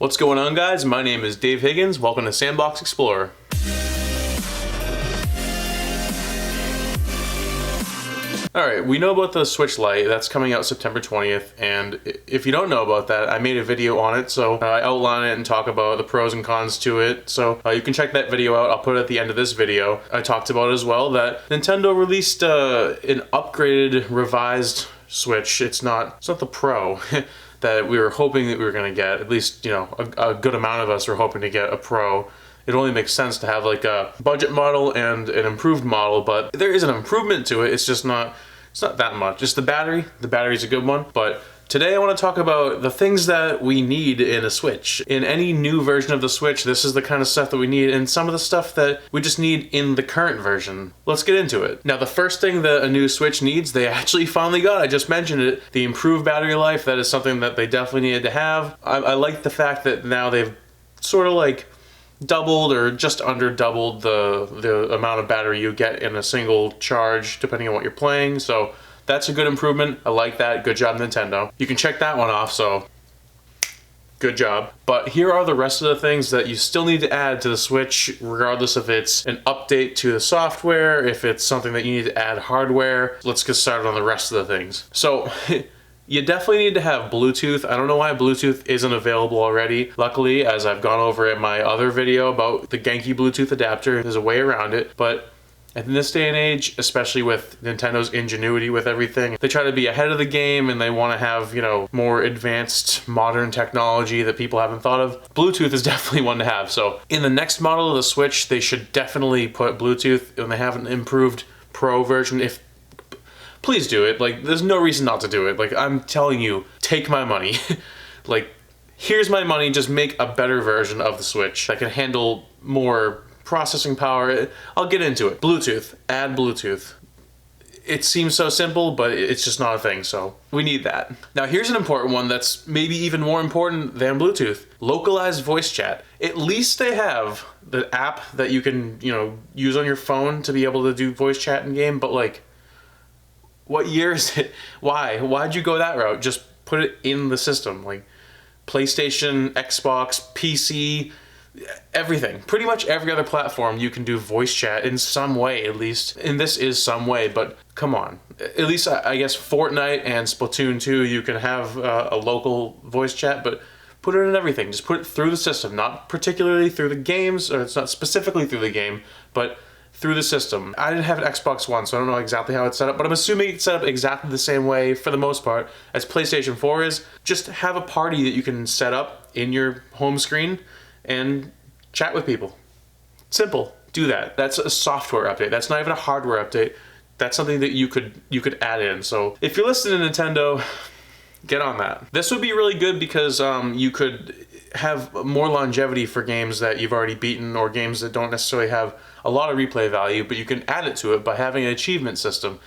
What's going on, guys? My name is Dave Higgins. Welcome to Sandbox Explorer. Alright, we know about the Switch Lite. That's coming out September 20th, and if you don't know about that, I made a video on it, so I outline it and talk about the pros and cons to it, so you can check that video out. I'll put it at the end of this video. I talked about as well that Nintendo released an upgraded, revised Switch. It's not the Pro that we were hoping that we were going to get. At least, you know, a good amount of us were hoping to get a Pro. It only makes sense to have like a budget model and an improved model, but there is an improvement to it. It's just not, it's not that much. Just the battery. The battery's a good one. But today I want to talk about the things that we need in a Switch. In any new version of the Switch, this is the kind of stuff that we need, and some of the stuff that we just need in the current version. Let's get into it. Now, the first thing that a new Switch needs, they actually finally got. I just mentioned it. The improved battery life. That is something that they definitely needed to have. I like the fact that now they've sort of like doubled or just under doubled the amount of battery you get in a single charge depending on what you're playing, so that's a good improvement. I like that. Good job, Nintendo. You can check that one off, so good job. But here are the rest of the things that you still need to add to the Switch, regardless if it's an update to the software, if it's something that you need to add hardware. Let's get started on the rest of the things. So you definitely need to have Bluetooth. I don't know why Bluetooth isn't available already. Luckily, as I've gone over in my other video about the Genki Bluetooth adapter, there's a way around it. But in this day and age, especially with Nintendo's ingenuity with everything, they try to be ahead of the game and they want to have, you know, more advanced modern technology that people haven't thought of. Bluetooth is definitely one to have. So in the next model of the Switch, they should definitely put Bluetooth, and they have an improved Pro version. Please do it. Like, there's no reason not to do it. Like, I'm telling you, take my money. Like, here's my money, just make a better version of the Switch that can handle more processing power. I'll get into it. Bluetooth. Add Bluetooth. It seems so simple, but it's just not a thing, so we need that. Now, here's an important one that's maybe even more important than Bluetooth. Localized voice chat. At least they have the app that you can, you know, use on your phone to be able to do voice chat in game, but like, what year is it? Why'd you go that route? Just put it in the system. Like PlayStation, Xbox, PC, everything. Pretty much every other platform you can do voice chat in some way, at least. And this is some way, but come on. At least I guess Fortnite and Splatoon 2, you can have a local voice chat, but put it in everything. Just put it through the system, not particularly through the games, or it's not specifically through the game, but through the system. I didn't have an Xbox One, so I don't know exactly how it's set up, but I'm assuming it's set up exactly the same way, for the most part, as PlayStation 4 is. Just have a party that you can set up in your home screen and chat with people. Simple. Do that. That's a software update. That's not even a hardware update. That's something that you could add in. So if you're listening to Nintendo, get on that. This would be really good because you could have more longevity for games that you've already beaten, or games that don't necessarily have a lot of replay value, but you can add it to it by having an achievement system.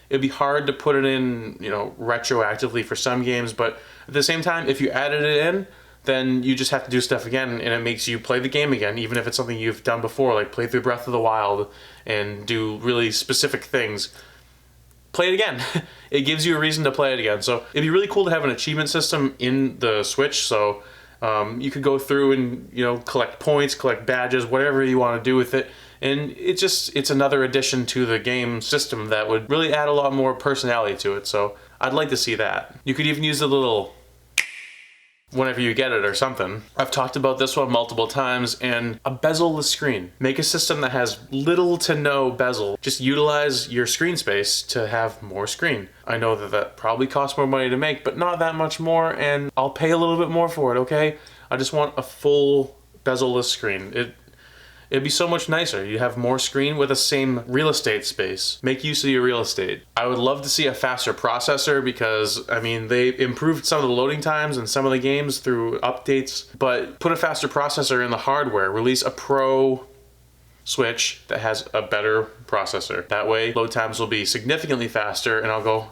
It'd be hard to put it in, you know, retroactively for some games, but at the same time, if you added it in, then you just have to do stuff again, and it makes you play the game again, even if it's something you've done before, like play through Breath of the Wild and do really specific things. Play it again. It gives you a reason to play it again. So it'd be really cool to have an achievement system in the Switch, so you could go through and, you know, collect points, collect badges, whatever you want to do with it. And it's another addition to the game system that would really add a lot more personality to it. So I'd like to see that. You could even use the little whenever you get it or something. I've talked about this one multiple times, and a bezel-less screen. Make a system that has little to no bezel. Just utilize your screen space to have more screen. I know that probably costs more money to make, but not that much more, and I'll pay a little bit more for it, okay? I just want a full bezel-less screen. It'd be so much nicer. You have more screen with the same real estate space. Make use of your real estate. I would love to see a faster processor because, I mean, they improved some of the loading times in some of the games through updates, but put a faster processor in the hardware. Release a Pro Switch that has a better processor. That way, load times will be significantly faster, and I'll go,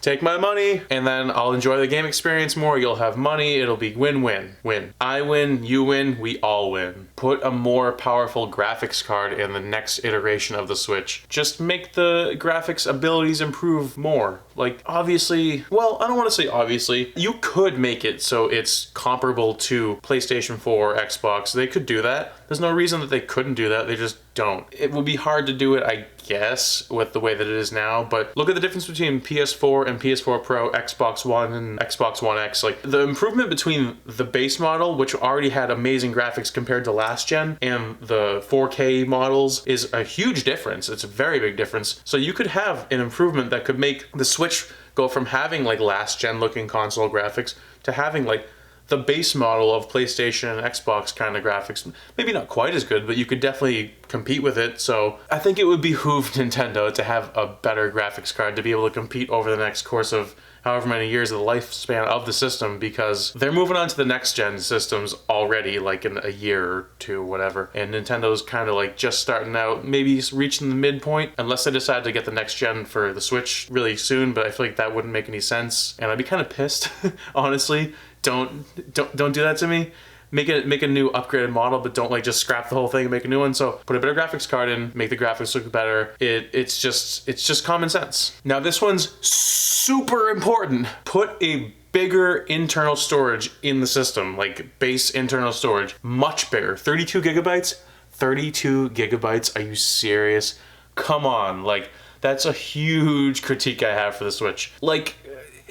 take my money, and then I'll enjoy the game experience more. You'll have money. It'll be win-win. Win. I win, you win, we all win. Put a more powerful graphics card in the next iteration of the Switch. Just make the graphics abilities improve more. Like, obviously, well, I don't want to say obviously. You could make it so it's comparable to PlayStation 4, Xbox. They could do that. There's no reason that they couldn't do that. They just don't. It would be hard to do it, I guess, with the way that it is now. But look at the difference between PS4 and PS4 Pro, Xbox One and Xbox One X. Like, the improvement between the base model, which already had amazing graphics compared to last gen, and the 4K models is a huge difference. It's a very big difference. So you could have an improvement that could make the Switch go from having like last gen looking console graphics to having like the base model of PlayStation and Xbox kind of graphics. Maybe not quite as good, but you could definitely compete with it. So I think it would behoove Nintendo to have a better graphics card to be able to compete over the next course of however many years of the lifespan of the system, because they're moving on to the next gen systems already, like in a year or two, whatever. And Nintendo's kind of like just starting out, maybe reaching the midpoint, unless they decide to get the next gen for the Switch really soon, but I feel like that wouldn't make any sense. And I'd be kind of pissed, honestly. Don't do that to me. Make a new upgraded model, but don't like just scrap the whole thing and make a new one. So put a better graphics card in, make the graphics look better. It's just common sense. Now this one's super important. Put a bigger internal storage in the system, like base internal storage, much bigger. 32 gigabytes? 32 gigabytes? Are you serious? Come on, like that's a huge critique I have for the Switch. Like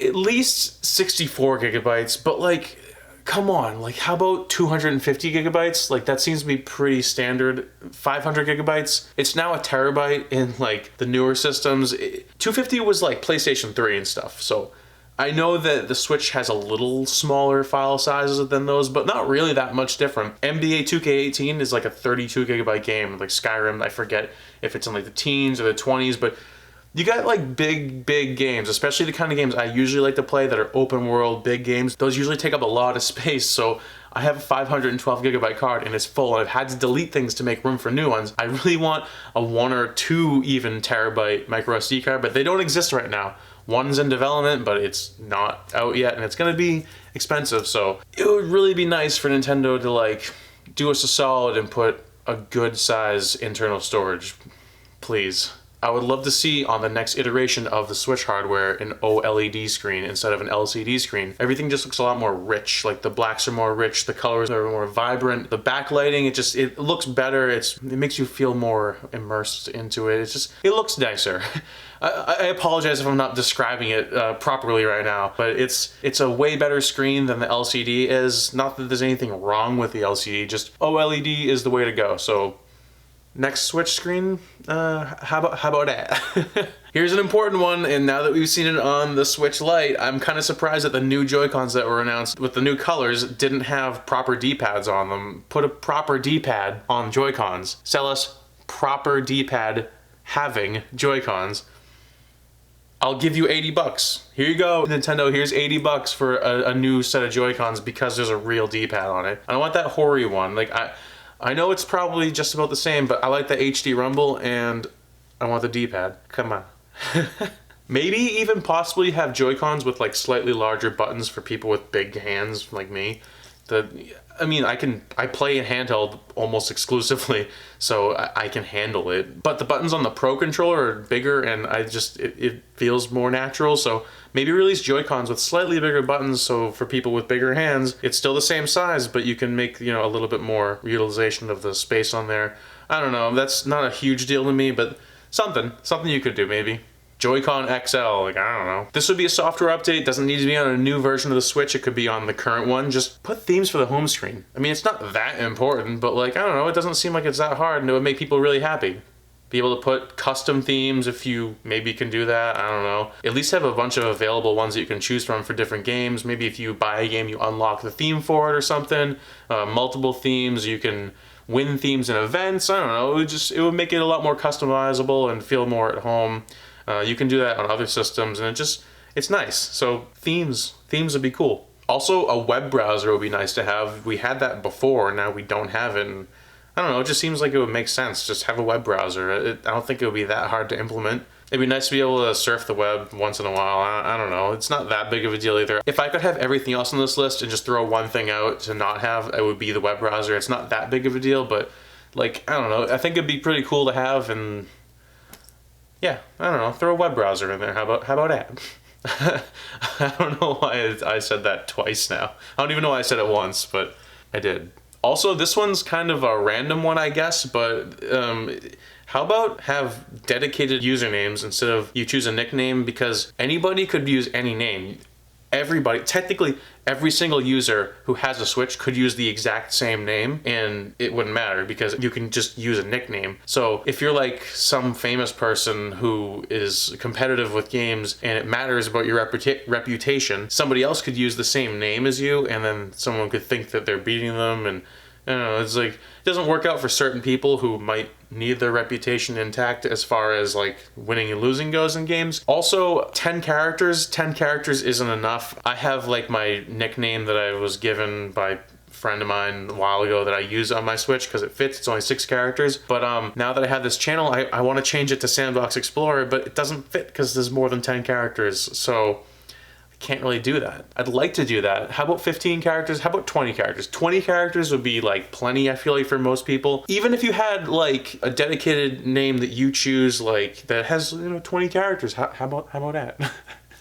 at least 64 gigabytes, but like, come on, like how about 250 gigabytes? Like that seems to be pretty standard. 500 gigabytes. It's now a terabyte in like the newer systems. 250 was like PlayStation 3 and stuff. So I know that the Switch has a little smaller file sizes than those, but not really that much different. NBA 2K18 is like a 32 gigabyte game. Like Skyrim, I forget if it's in like the teens or the 20s, but you got like big games, especially the kind of games I usually like to play that are open world, big games. Those usually take up a lot of space, so I have a 512 gigabyte card and it's full, and I've had to delete things to make room for new ones. I really want a 1 or 2 even terabyte micro SD card, but they don't exist right now. One's in development, but it's not out yet, and it's gonna be expensive, so it would really be nice for Nintendo to like do us a solid and put a good size internal storage, please. I would love to see on the next iteration of the Switch hardware an OLED screen instead of an LCD screen. Everything just looks a lot more rich. Like the blacks are more rich, the colors are more vibrant, the backlighting, it looks better. It makes you feel more immersed into it. It looks nicer. I apologize if I'm not describing it properly right now, but it's a way better screen than the LCD is. Not that there's anything wrong with the LCD, just OLED is the way to go. So next Switch screen, how about that? Here's an important one, and now that we've seen it on the Switch Lite, I'm kind of surprised that the new Joy-Cons that were announced with the new colors didn't have proper D-pads on them. Put a proper D-pad on Joy-Cons. Sell us proper D-pad having Joy-Cons. I'll give you 80 bucks. Here you go, Nintendo, here's 80 bucks for a new set of Joy-Cons because there's a real D-pad on it. I don't want that Hori one. Like, I know it's probably just about the same, but I like the HD Rumble and I want the D-pad. Come on. Maybe even possibly have Joy-Cons with like slightly larger buttons for people with big hands like me. I mean, I play in handheld almost exclusively, so I can handle it. But the buttons on the Pro Controller are bigger, and it feels more natural. So maybe release Joy-Cons with slightly bigger buttons, so for people with bigger hands, it's still the same size, but you can make, a little bit more utilization of the space on there. I don't know, that's not a huge deal to me, but something you could do maybe. Joy-Con XL, like, I don't know. This would be a software update, doesn't need to be on a new version of the Switch, it could be on the current one. Just put themes for the home screen. I mean, it's not that important, but like, I don't know, it doesn't seem like it's that hard, and it would make people really happy. Be able to put custom themes if you maybe can do that, I don't know. At least have a bunch of available ones that you can choose from for different games. Maybe if you buy a game, you unlock the theme for it or something. Multiple themes, you can win themes in events, I don't know. It would make it a lot more customizable and feel more at home. You can do that on other systems, and it's nice. So themes would be cool. Also, a web browser would be nice to have. We had that before, now we don't have it. And I don't know, it just seems like it would make sense. Just have a web browser. I don't think it would be that hard to implement. It'd be nice to be able to surf the web once in a while. I don't know, it's not that big of a deal either. If I could have everything else on this list and just throw one thing out to not have, it would be the web browser. It's not that big of a deal, but like, I don't know, I think it'd be pretty cool to have, and Yeah, I don't know, throw a web browser in there. How about that? I don't know why I said that twice now. I don't even know why I said it once, but I did. Also, this one's kind of a random one, I guess, but how about have dedicated usernames instead of you choose a nickname, because anybody could use any name. Everybody, technically every single user who has a Switch could use the exact same name and it wouldn't matter because you can just use a nickname. So if you're like some famous person who is competitive with games and it matters about your reputation, somebody else could use the same name as you and then someone could think that they're beating them, and I don't know, it's like, it doesn't work out for certain people who might need their reputation intact as far as like winning and losing goes in games. Also, 10 characters isn't enough. I have like my nickname that I was given by a friend of mine a while ago that I use on my Switch because it fits. It's only 6 characters. But now that I have this channel, I want to change it to Sandbox Explorer, but it doesn't fit because there's more than 10 characters. So can't really do that. I'd like to do that. How about 15 characters? How about 20 characters? 20 characters would be like plenty, I feel like, for most people. Even if you had like a dedicated name that you choose, like that has, 20 characters. How about that?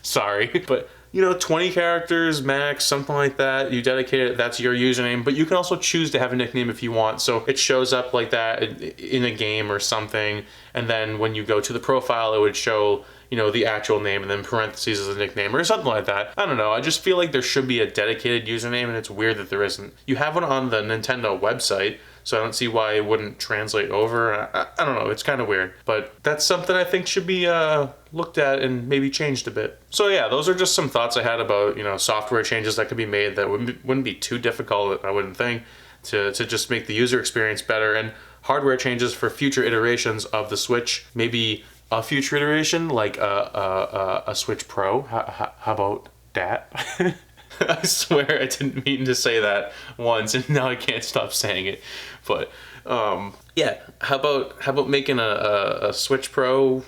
Sorry, but 20 characters max, something like that. You dedicate it, that's your username, but you can also choose to have a nickname if you want. So it shows up like that in a game or something. And then when you go to the profile, it would show the actual name and then parentheses as a nickname or something like that. I don't know. I just feel like there should be a dedicated username and it's weird that there isn't. You have one on the Nintendo website, so I don't see why it wouldn't translate over. I don't know. It's kind of weird, but that's something I think should be looked at and maybe changed a bit. So yeah, those are just some thoughts I had about, software changes that could be made that wouldn't be too difficult, I wouldn't think, to just make the user experience better, and hardware changes for future iterations of the Switch. Maybe a future iteration like a Switch Pro. How about that? I swear I didn't mean to say that once and now I can't stop saying it. But yeah, how about making a Switch Pro,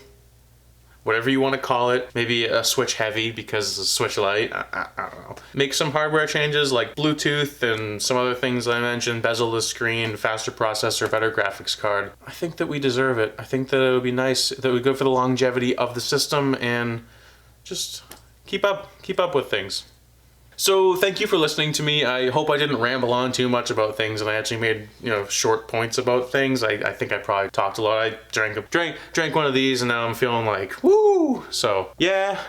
whatever you want to call it, maybe a Switch Heavy because it's a Switch Lite. I don't know. Make some hardware changes like Bluetooth and some other things I mentioned, bezel-less screen, faster processor, better graphics card. I think that we deserve it. I think that it would be nice, that we go for the longevity of the system and just keep up with things. So thank you for listening to me. I hope I didn't ramble on too much about things and I actually made, short points about things. I think I probably talked a lot. I drank one of these and now I'm feeling like, woo! So yeah,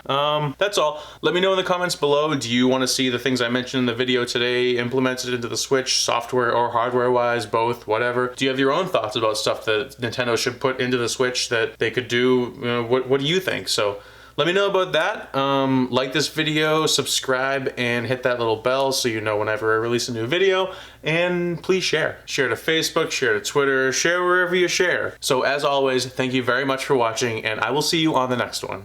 that's all. Let me know in the comments below, do you want to see the things I mentioned in the video today implemented into the Switch, software or hardware wise, both, whatever? Do you have your own thoughts about stuff that Nintendo should put into the Switch that they could do? What do you think? So let me know about that. Like this video, subscribe, and hit that little bell so you know whenever I release a new video. And please share. Share to Facebook, share to Twitter, share wherever you share. So as always, thank you very much for watching, and I will see you on the next one.